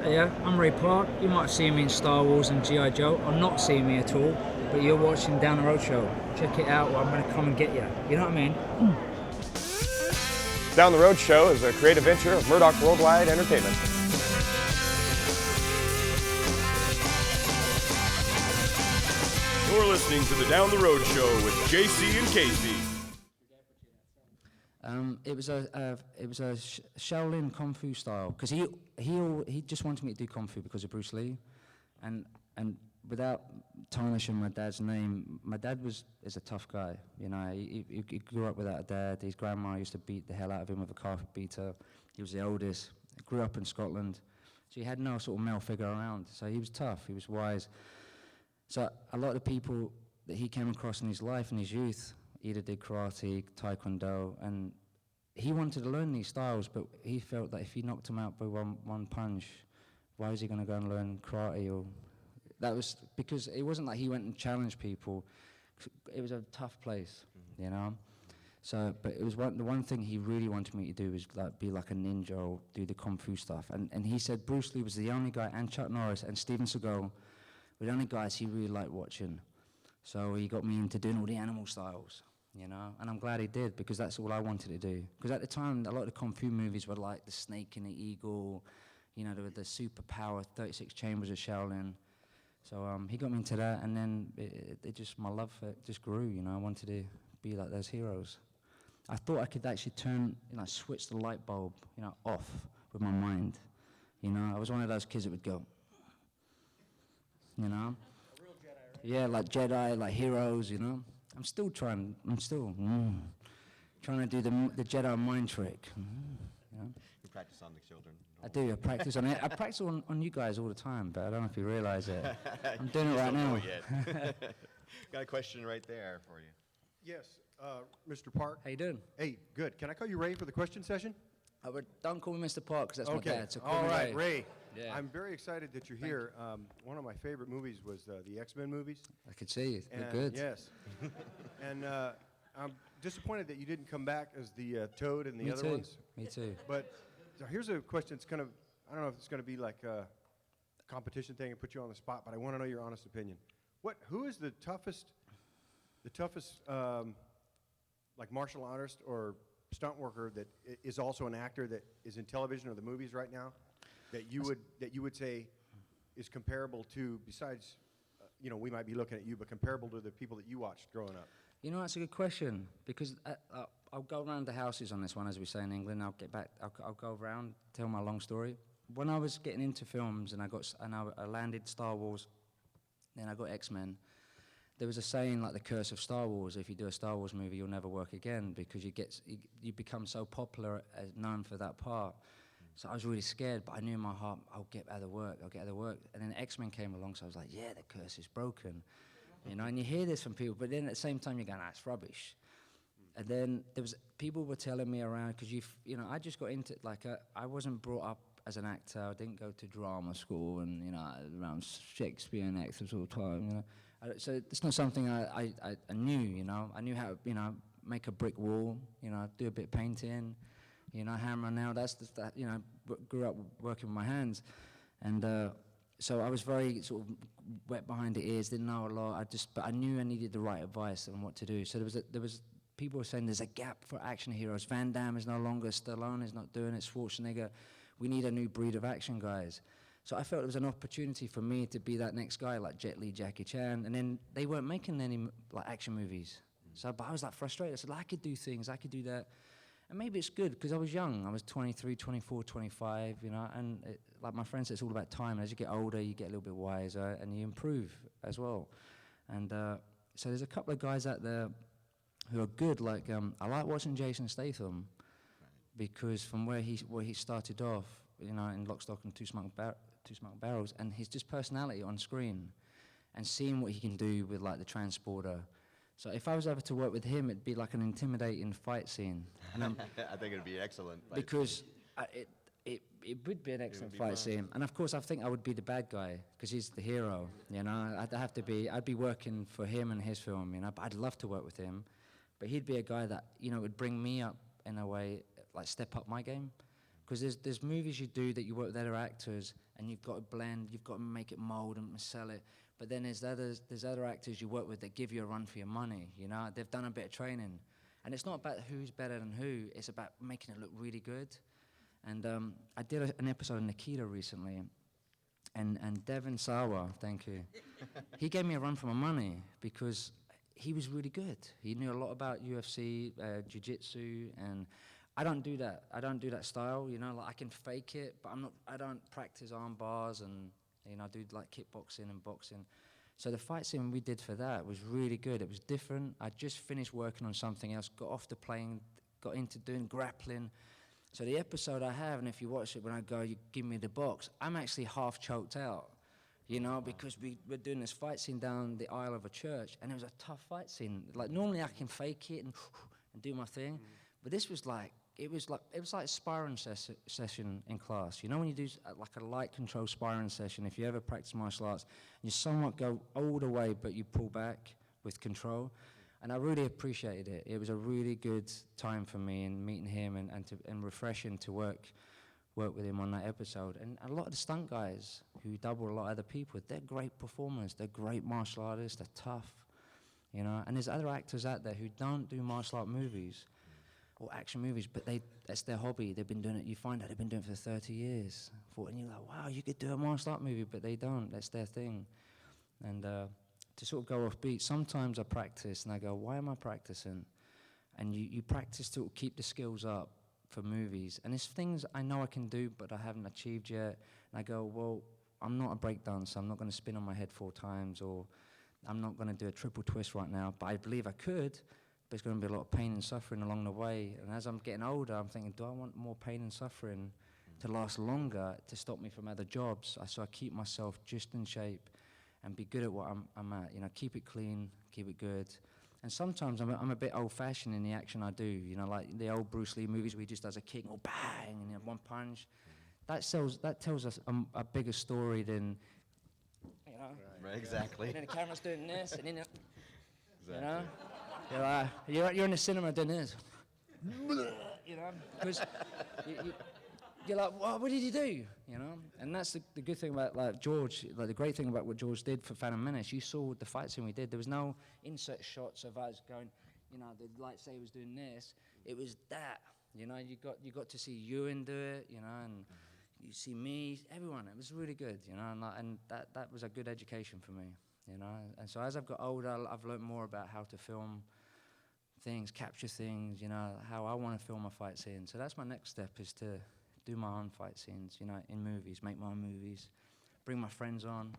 Yeah, I'm Ray Park. You might see me in Star Wars and G.I. Joe. I'm not seeing me at all, but you're watching Down the Road Show. Check it out, or I'm going to come and get you. You know what I mean? Down the Road Show is a creative venture of Murdoch Worldwide Entertainment. You're listening to the Down the Road Show with JC and Casey. It was a Shaolin Kung Fu style because he just wanted me to do Kung Fu because of Bruce Lee, and without tarnishing my dad's name, my dad is a tough guy. You know, he grew up without a dad. His grandma used to beat the hell out of him with a carpet beater. He was the oldest. He grew up in Scotland, so he had no sort of male figure around. So he was tough. He was wise. So a lot of the people that he came across in his life, in his youth, either did karate, taekwondo, and he wanted to learn these styles, but he felt that if he knocked him out by one punch, why was he going to go and learn karate? Or that was because it wasn't like he went and challenged people. It was a tough place, you know. So, but it was the one thing he really wanted me to do was like be like a ninja or do the kung fu stuff. And he said Bruce Lee was the only guy, and Chuck Norris and Steven Seagal were the only guys he really liked watching. So he got me into doing all the animal styles, you know, and I'm glad he did because that's all I wanted to do. Because at the time, a lot of the Kung Fu movies were like The Snake and the Eagle, you know, the superpower 36 Chambers of Shaolin. So he got me into that, and then it just, my love for it just grew, you know. I wanted to be like those heroes. I thought I could actually switch the light bulb, you know, off with my mind. You know, I was one of those kids that would go, you know? A real Jedi, right? Yeah, like Jedi, like heroes, you know? I'm still trying to do the Jedi mind trick. You know? You practice on the children. I do, I practice on it. I practice on you guys all the time, but I don't know if you realize it. I'm doing it right now. Got a question right there for you. Yes, Mr. Park. How you doing? Hey, good. Can I call you Ray for the question session? Don't call me Mr. Park, because that's Okay. my dad. So call All me right, Ray. Yeah. I'm very excited that you're here. One of my favorite movies was the X-Men movies. I could see you. You're And good. Yes. And I'm disappointed that you didn't come back as the Toad and the Me other too. ones. Me too. But so here's a question. It's kind of, I don't know if it's going to be like a competition thing and put you on the spot, but I want to know your honest opinion. Who is the toughest, like martial artist or stunt worker that is also an actor that is in television or the movies right now that you would say is comparable to, besides, we might be looking at you, but comparable to the people that you watched growing up? You know, that's a good question, because I'll go around the houses on this one, as we say in England. I'll get back. I'll go around, tell my long story. When I was getting into films and I landed Star Wars, then I got X-Men. There was a saying like the curse of Star Wars: if you do a Star Wars movie, you'll never work again, because you become so popular as known for that part. So I was really scared, but I knew in my heart, I'll get other work. And then X-Men came along, so I was like, yeah, the curse is broken. You know, and you hear this from people, but then at the same time you're going, it's rubbish. And then people were telling me around, because I just got into it, like I wasn't brought up as an actor. I didn't go to drama school and, around Shakespeare and actors all the time, So it's not something I knew, I knew how to, make a brick wall, do a bit of painting, hammer and nail. Grew up working with my hands. And so I was very sort of wet behind the ears, didn't know a lot. But I knew I needed the right advice on what to do. So there was people were saying there's a gap for action heroes. Van Damme is no longer, Stallone is not doing it, Schwarzenegger. We need a new breed of action guys. So I felt it was an opportunity for me to be that next guy, like Jet Li, Jackie Chan. And then they weren't making any like action movies. But I was like frustrated. I said, I could do things, I could do that. And maybe it's good, because I was young. I was 23, 24, 25, and like my friend said, it's all about time. As you get older, you get a little bit wiser, and you improve as well. And so there's a couple of guys out there who are good. Like, I like watching Jason Statham, because from where he started off, in Lock, Stock, and Two Smoking Barrels, and his just personality on screen, and seeing what he can do with, like, the transporter. So if I was ever to work with him, it'd be like an intimidating fight scene. And I think it'd be excellent. Because it would be an excellent fight scene. And of course, I think I would be the bad guy, because he's the hero. I'd be working for him and his film. But I'd love to work with him. But he'd be a guy that would bring me up in a way, like step up my game. Because there's movies you do that you work with other actors, and you've got to blend, you've got to make it mold and sell it. But then there's other actors you work with that give you a run for your money. You know, they've done a bit of training, and it's not about who's better than who. It's about making it look really good. And I did an episode of Nikita recently, and Devin Sawa, thank you. He gave me a run for my money because he was really good. He knew a lot about UFC, jiu-jitsu, and I don't do that. I don't do that style, you know. Like I can fake it, but I don't practice arm bars, and you know, I do like kickboxing and boxing. So the fight scene we did for that was really good. It was different. I just finished working on something else, got off the plane, got into doing grappling. So the episode I have, and if you watch it when I go, you give me the box, I'm actually half choked out, you know, because we're doing this fight scene down the aisle of a church, and it was a tough fight scene. Like normally I can fake it and do my thing, but this was like, it was like a sparring session in class. You know when you do like a light control sparring session, if you ever practice martial arts, you somewhat go all the way, but you pull back with control. And I really appreciated it. It was a really good time for me in meeting him and refreshing to work with him on that episode. And a lot of the stunt guys who double a lot of other people, they're great performers. They're great martial artists. They're tough, you know. And there's other actors out there who don't do martial art movies or action movies, but that's their hobby. They've been doing it. You find out they've been doing it for 30 years. And you're like, wow, you could do a martial art movie, but they don't. That's their thing. And to sort of go off beat, sometimes I practice and I go, why am I practicing? And you practice to keep the skills up for movies. And it's things I know I can do, but I haven't achieved yet. And I go, well, I'm not a breakdancer. I'm not going to spin on my head 4 times, or I'm not going to do a triple twist right now. But I believe I could, but it's going to be a lot of pain and suffering along the way. And as I'm getting older, I'm thinking, do I want more pain and suffering to last longer, to stop me from other jobs? So I keep myself just in shape and be good at what I'm at, you know, keep it clean, keep it good. And sometimes I'm a bit old-fashioned in the action I do, you know, like the old Bruce Lee movies where he just does a kick, or bang, and you know, one punch. That tells us a bigger story than, you know. Right, exactly. And then the camera's doing this, and then, you know, you're in the cinema doing this, you know, because you're like, what did you do? You know, and that's the good thing about like George. Like the great thing about what George did for Phantom Menace. You saw the fight scene we did. There was no insert shots of us going, you know, the lightsaber was doing this. It was that. You know, you got to see Ewan do it. You know, and you see me, everyone. It was really good. You know, and that was a good education for me. You know, and so as I've got older, I've learned more about how to film things, capture things. You know, how I want to film a fight scene. So that's my next step, is to do my own fight scenes, you know, in movies, make my own movies, bring my friends on,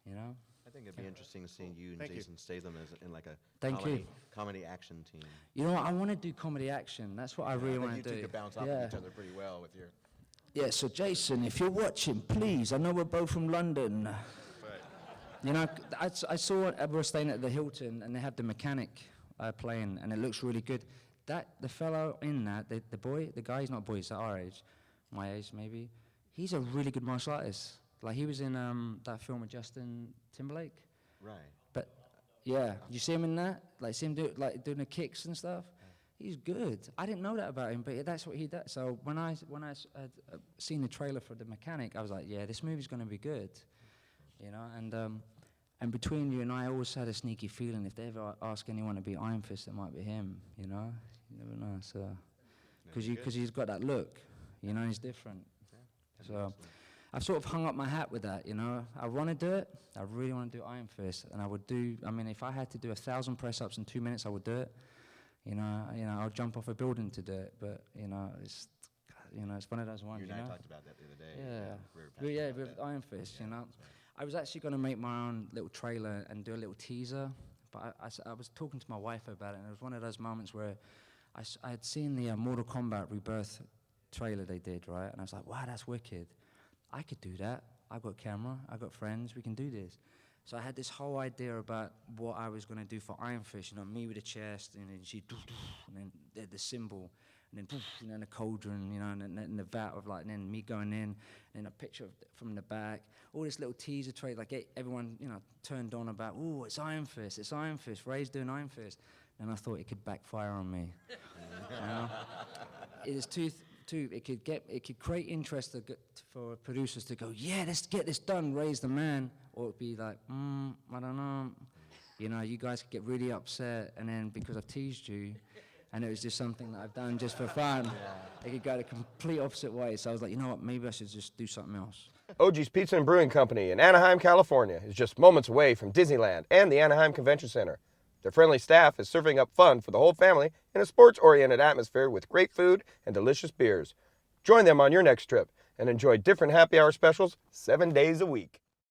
you know. I think it'd be interesting seeing you and Jason Statham in like a Thank you. comedy action team. You know what, I want to do comedy action. That's what I really want to do. You two could bounce off of each other pretty well with your... Yeah, so Jason, if you're watching, please, I know we're both from London. Right. You know, I saw, we were staying at the Hilton, and they have the mechanic playing, and it looks really good. The fellow in that, the guy, he's not a boy, he's at our age, my age maybe, he's a really good martial artist. Like he was in that film with Justin Timberlake. Right. But yeah, you see him in that? Like see him doing the kicks and stuff? He's good. I didn't know that about him, but that's what he does. So when I seen the trailer for The Mechanic, I was like, yeah, this movie's gonna be good. You know, and between you and I always had a sneaky feeling if they ever ask anyone to be Iron Fist, it might be him, you know? You never know, so. Because he's got that look. You know, he's different. So I've sort of hung up my hat with that, you know. I want to do it. I really want to do Iron Fist. And I would do, I mean, if I had to do 1,000 press-ups in 2 minutes, I would do it. You know, I'll jump off a building to do it. But, it's one of those ones, You and I talked about that the other day. Yeah, with Iron Fist, you know. I was actually going to make my own little trailer and do a little teaser. But I was talking to my wife about it, and it was one of those moments where I had seen the Mortal Kombat Rebirth trailer they did, right? And I was like, wow, that's wicked. I could do that. I've got a camera, I've got friends, we can do this. So I had this whole idea about what I was going to do for Iron Fist, you know, me with the chest, and then she, and then the symbol, and then the cauldron, you know, and the vat of like, and then me going in, and a picture from the back, all this little teaser trailer, like everyone, you know, turned on about, ooh, it's Iron Fist, Ray's doing Iron Fist. And I thought it could backfire on me. You know? It is two it could create interest for producers to go, yeah, let's get this done, raise the man, or it'd be like, I don't know, you know, you guys could get really upset, and then because I've teased you, and it was just something that I've done just for fun, it could go the complete opposite way. So I was like, you know what, maybe I should just do something else. OG's Pizza and Brewing Company in Anaheim, California is just moments away from Disneyland and the Anaheim Convention Center. Their friendly staff is serving up fun for the whole family in a sports-oriented atmosphere with great food and delicious beers. Join them on your next trip and enjoy different happy hour specials 7 days a week.